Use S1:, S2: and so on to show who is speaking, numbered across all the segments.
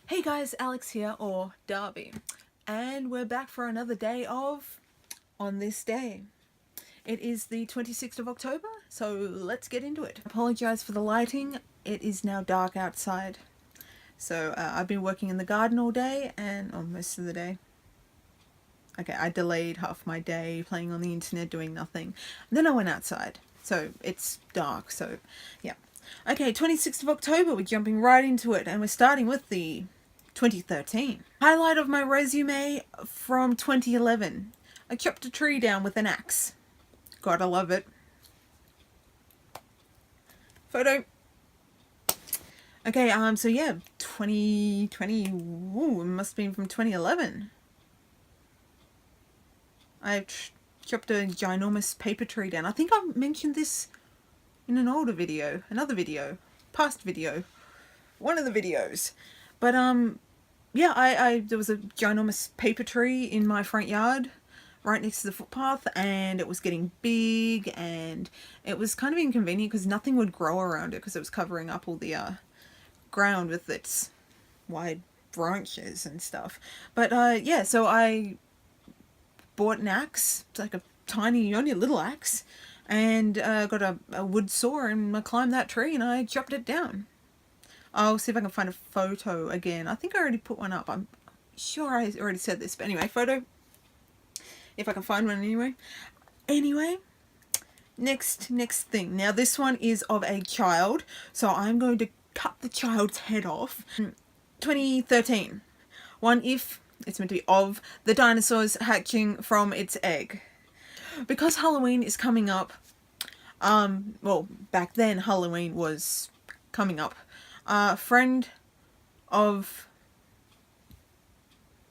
S1: Hey guys, Alex here, or Darby, and we're back for another day of On This Day. It is the 26th of October, so let's get into it. Apologise for the lighting, it is now dark outside. So I've been working in the garden all day, and most of the day. Okay, I delayed half my day playing on the internet doing nothing. And then I went outside, so it's dark, so yeah. Okay, 26th of October, we're jumping right into it, and we're starting with the 2013. Highlight of my resume from 2011. I chopped a tree down with an axe. Gotta love it. Photo. Okay, so yeah, 2020, ooh, it must have been from 2011. I chopped a ginormous paper tree down. I think I mentioned this in an older video, another video, past video, one of the videos. But yeah, I there was a ginormous paper tree in my front yard right next to the footpath, and it was getting big, and it was kind of inconvenient because nothing would grow around it because it was covering up all the ground with its wide branches and stuff. But yeah, so I bought an axe. It's like a tiny, only a little axe, and got a wood saw, and I climbed that tree and I chopped it down. I'll see if I can find a photo again. I think I already put one up. I'm sure I already said this, but anyway, photo. If I can find one anyway. Anyway, next thing. Now this one is of a child, so I'm going to cut the child's head off. 2013. One if, it's meant to be of, the dinosaurs hatching from its egg. Because Halloween is coming up, well, back then Halloween was coming up. A friend of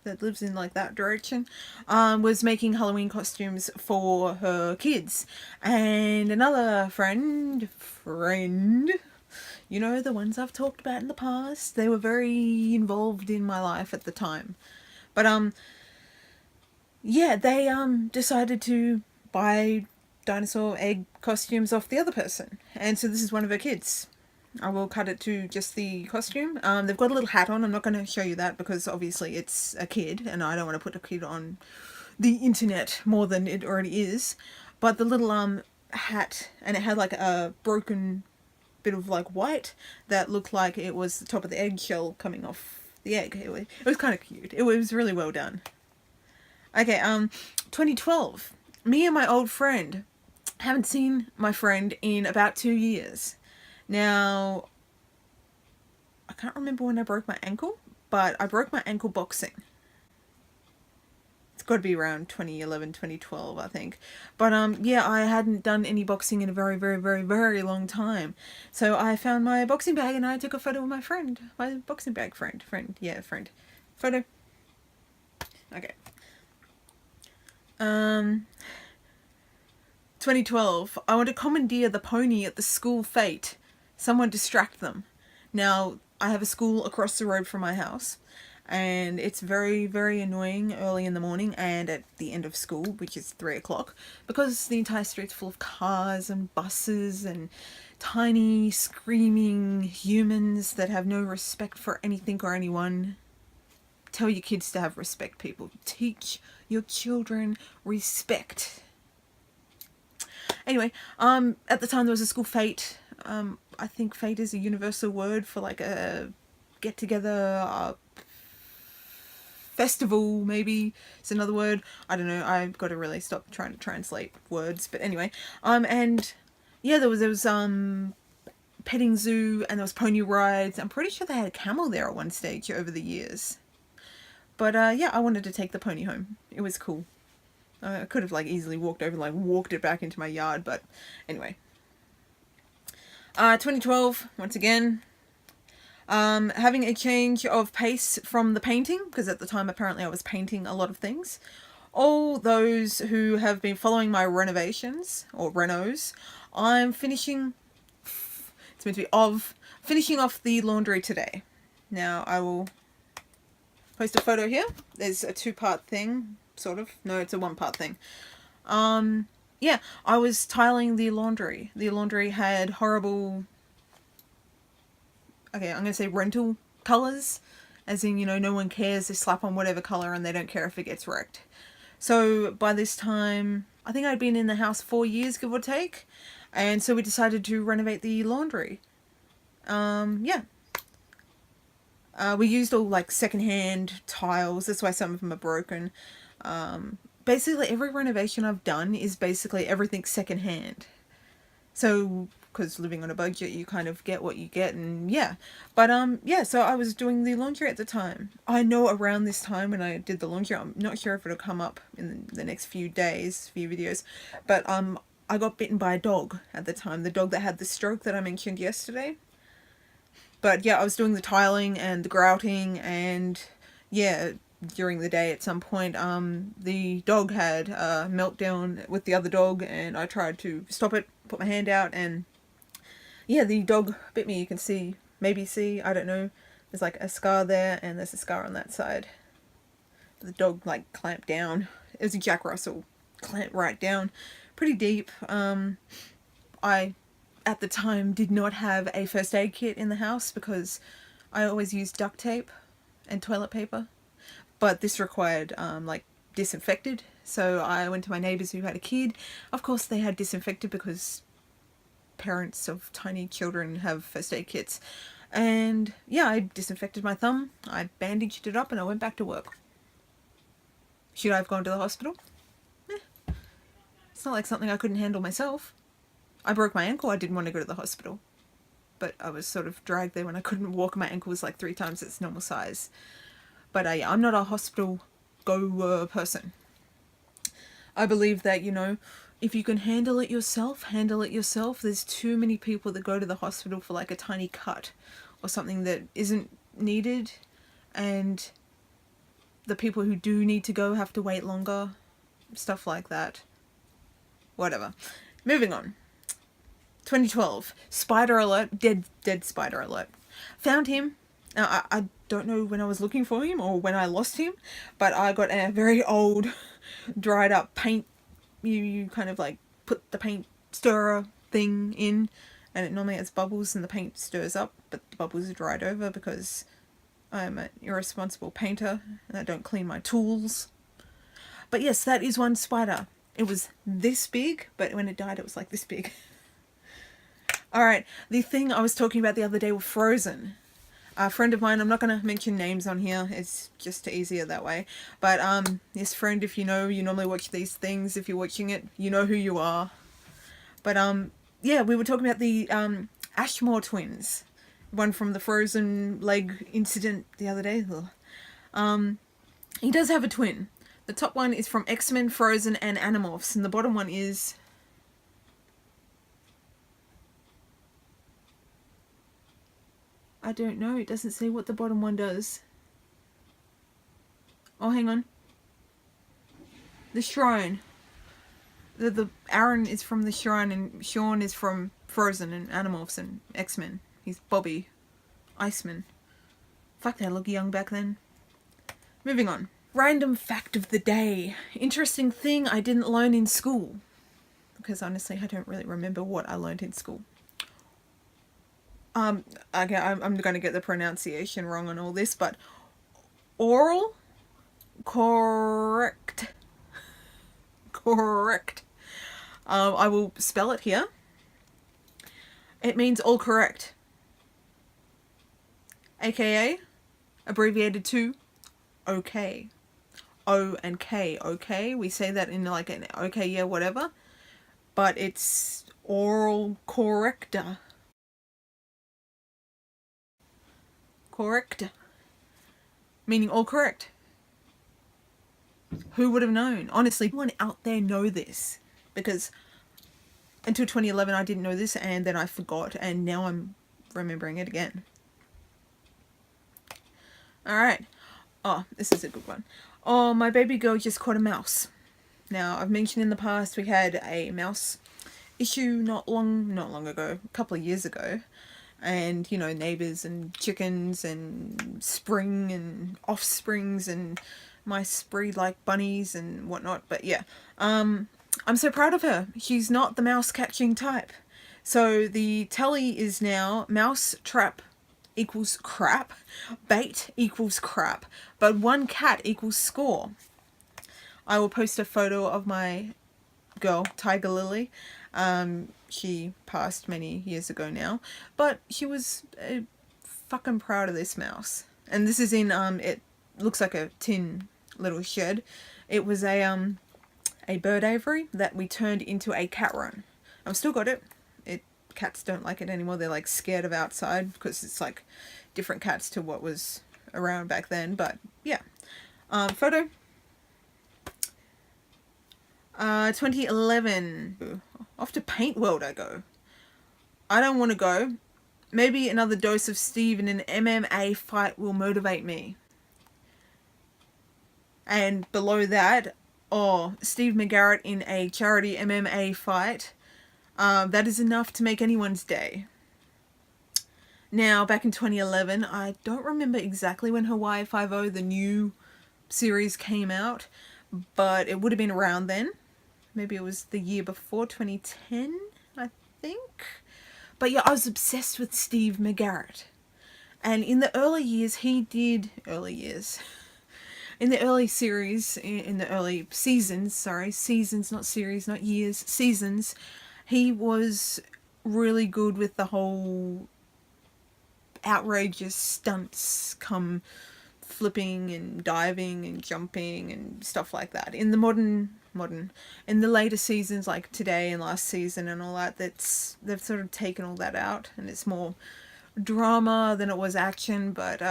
S1: that lives in like that direction was making Halloween costumes for her kids, and another friend, you know, the ones I've talked about in the past, they were very involved in my life at the time. But yeah, they decided to buy dinosaur egg costumes off the other person, and so this is one of her kids. I will cut it to just the costume. They've got a little hat on. I'm not going to show you that because obviously it's a kid and I don't want to put a kid on the internet more than it already is. But the little hat, and it had like a broken bit of like white that looked like it was the top of the eggshell coming off the egg. It was kind of cute. It was really well done. Okay, 2012. Me and my old friend. Haven't seen my friend in about 2 years. Now, I can't remember when I broke my ankle, but I broke my ankle boxing. It's got to be around 2011, 2012, I think. But yeah, I hadn't done any boxing in a very, very, very, very long time. So I found my boxing bag and I took a photo with my friend. My boxing bag friend. Yeah, friend. Photo. Okay. 2012. I want to commandeer the pony at the school fete. Someone distract them. Now, I have a school across the road from my house, and it's very, very annoying early in the morning and at the end of school, which is 3 o'clock, because the entire street's full of cars and buses and tiny, screaming humans that have no respect for anything or anyone. Tell your kids to have respect, people. Teach your children respect. Anyway, at the time there was a school fete. I think fete is a universal word for like a get-together, festival, maybe it's another word. I don't know. I've got to really stop trying to translate words. But anyway, and yeah, there was petting zoo and there was pony rides. I'm pretty sure they had a camel there at one stage over the years. But yeah, I wanted to take the pony home. It was cool. I could have like easily walked over, like walked it back into my yard, but anyway. 2012, once again, having a change of pace from the painting, because at the time apparently I was painting a lot of things. All those who have been following my renovations, or renos, I'm finishing, it's meant to be of, finishing off the laundry today. Now I will post a photo here. There's a 2-part thing, sort of. No, it's a 1-part thing. Yeah, I was tiling the laundry. The laundry had horrible, okay, I'm going to say rental colours. as in, you know, no one cares. They slap on whatever colour and they don't care if it gets wrecked. So by this time, I think I'd been in the house 4 years, give or take, and so we decided to renovate the laundry. Yeah. We used all like secondhand tiles, that's why some of them are broken. Basically every renovation I've done is basically everything secondhand. So, because living on a budget, you kind of get what you get, and yeah. But yeah, so I was doing the laundry at the time. I know around this time when I did the laundry, I'm not sure if it'll come up in the next few days, few videos, but I got bitten by a dog at the time, the dog that had the stroke that I mentioned yesterday. But yeah, I was doing the tiling and the grouting, and yeah, during the day at some point, the dog had a meltdown with the other dog, and I tried to stop it, put my hand out, and yeah, the dog bit me. You can see, maybe see, I don't know, there's like a scar there, and there's a scar on that side. The dog like clamped down. It was a Jack Russell, clamped right down, pretty deep. I at the time did not have a first aid kit in the house because I always used duct tape and toilet paper, but this required like disinfected. So I went to my neighbours who had a kid. Of course they had disinfected because parents of tiny children have first aid kits. And yeah, I disinfected my thumb, I bandaged it up, and I went back to work. Should I have gone to the hospital? It's not like something I couldn't handle myself. I broke my ankle, I didn't want to go to the hospital, but I was sort of dragged there when I couldn't walk. My ankle was like 3 times its normal size. But I'm not a hospital go person. I believe that, you know, if you can handle it yourself, handle it yourself. There's too many people that go to the hospital for like a tiny cut or something that isn't needed, and the people who do need to go have to wait longer. Stuff like that. Whatever. Moving on. 2012. Spider alert. Dead spider alert. Found him. Now, I don't know when I was looking for him or when I lost him, but I got a very old, dried up paint. You kind of like put the paint stirrer thing in, and it normally has bubbles and the paint stirs up, but the bubbles are dried over because I'm an irresponsible painter and I don't clean my tools. But yes, that is one spider. It was this big, but when it died it was like this big. Alright, the thing I was talking about the other day was Frozen. A friend of mine, I'm not going to mention names on here, it's just easier that way, but this friend, if you know, you normally watch these things, if you're watching it, you know who you are. But yeah, we were talking about the Ashmore Twins, one from the frozen leg incident the other day. He does have a twin. The top one is from X-Men, Frozen, and Animorphs, and the bottom one is... I don't know, it doesn't say what the bottom one does. Oh, hang on. The Shrine. The Aaron is from the Shrine and Sean is from Frozen and Animorphs and X-Men. He's Bobby. Iceman. Fuck, they look young back then. Moving on. Random fact of the day. Interesting thing I didn't learn in school. Because honestly, I don't really remember what I learned in school. Okay, I'm going to get the pronunciation wrong on all this, but oral? Correct. Correct. I will spell it here. It means all correct. AKA, abbreviated to okay. O and K, okay? We say that in like an okay, yeah, whatever. But it's oral correcta. Correct. Meaning all correct. Who would have known? Honestly, anyone out there know this? Because until 2011 I didn't know this, and then I forgot, and now I'm remembering it again. Alright. Oh, this is a good one. Oh, my baby girl just caught a mouse. Now, I've mentioned in the past we had a mouse issue not long ago, a couple of years ago. And, you know, neighbours and chickens and spring and offsprings and mice breed like bunnies and whatnot. But yeah, I'm so proud of her. She's not the mouse catching type. So the tally is now mouse trap equals crap, bait equals crap, but one cat equals score. I will post a photo of my girl, Tiger Lily. She passed many years ago now, but she was fucking proud of this mouse. And this is in, it looks like a tin little shed. It was a bird aviary that we turned into a cat run. I've still got it. Cats don't like it anymore. They're like scared of outside because it's like different cats to what was around back then. But yeah, photo. 2011. Off to Paint World I go. I don't want to go. Maybe another dose of Steve in an MMA fight will motivate me. And below that, Steve McGarrett in a charity MMA fight. That is enough to make anyone's day. Now, back in 2011, I don't remember exactly when Hawaii Five-0, the new series, came out, but it would have been around then. Maybe it was the year before, 2010, I think. But yeah, I was obsessed with Steve McGarrett. And in the early years, in the early series, in the early seasons, seasons, not series, not years, seasons, he was really good with the whole outrageous stunts, come flipping and diving and jumping and stuff like that. In the in the later seasons, like today and last season and all that, they've sort of taken all that out and it's more drama than it was action. But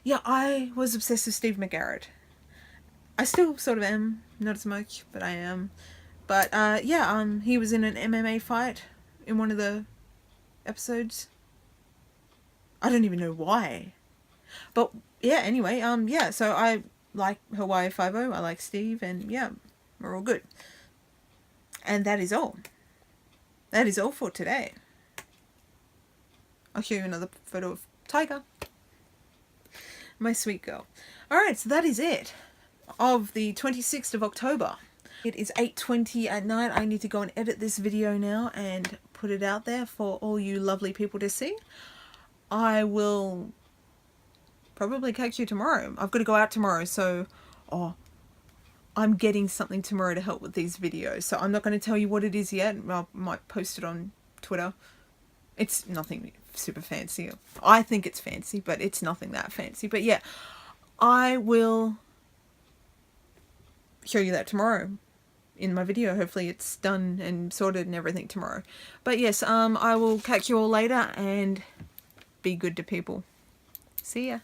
S1: yeah, I was obsessed with Steve McGarrett. I still sort of am, not as much, but I am. But yeah, he was in an MMA fight in one of the episodes. I don't even know why. But yeah, anyway, yeah, so I like Hawaii Five-0, I like Steve, and yeah, we're all good. And that is all. That is all for today. I'll show you another photo of Tiger. My sweet girl. Alright, so that is it. Of the 26th of October. It is 8:20 at night. I need to go and edit this video now and put it out there for all you lovely people to see. I will probably catch you tomorrow. I've got to go out tomorrow, so I'm getting something tomorrow to help with these videos. So I'm not going to tell you what it is yet. I might post it on Twitter. It's nothing super fancy. I think it's fancy, but it's nothing that fancy. But yeah, I will show you that tomorrow in my video. Hopefully it's done and sorted and everything tomorrow. But yes, I will catch you all later and be good to people. See ya.